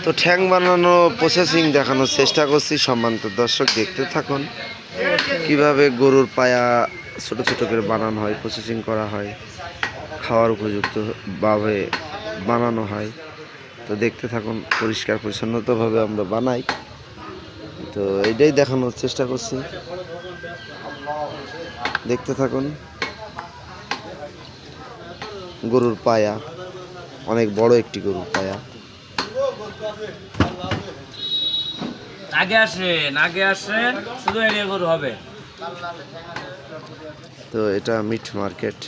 তো ঠ্যাং বানানো প্রসেসিং দেখানোর চেষ্টা করছি। সম্মানিত দর্শক দেখতে থাকুন কিভাবে গরুর পায়া ছোট ছোট করে বানানো হয়, প্রসেসিং করা হয়, খাওয়ার উপযুক্ত ভাবে বানানো হয়। তো দেখতে থাকুন, পরিষ্কার পরিচ্ছন্নতাভাবে আমরা বানাই। তো এইটাই দেখানোর চেষ্টা করছি, দেখতে থাকুন। গরুর পায়া অনেক বড় একটি গরুর পায়া। আগে আসেন শুধু এরিয়া গরু হবে। তো এটা মিট মার্কেট,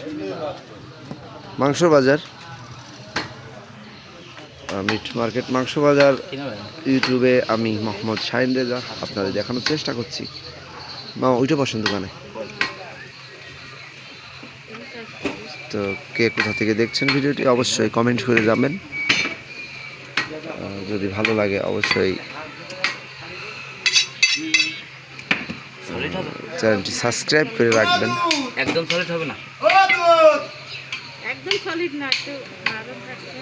মাংস বাজার, মিট মার্কেট মাংস বাজার। ইউটিউবে আমি মোহাম্মদ শাহিন রেজা আপনাদের দেখানোর চেষ্টা করছি। মা ওইটা পছন্দ দোকানে। তো কে কোথা থেকে দেখছেন ভিডিওটি অবশ্যই কমেন্ট করে যাবেন। যদি ভালো লাগে অবশ্যই চ্যানেলটি সাবস্ক্রাইব করে রাখবেন। একদম সলিড হবে না, একদম সলিড না, একটু নরম থাকবে।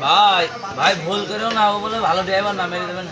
ভাই ভাই ভুল করেও না, ও বলে ভালো ড্রাইভার না, মেরে দেবেন।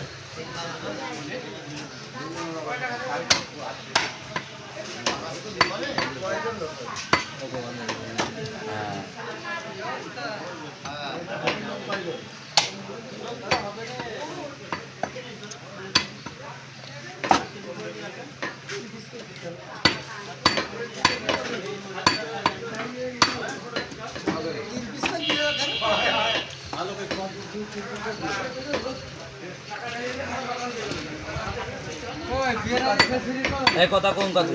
এই কথা কোন কথা?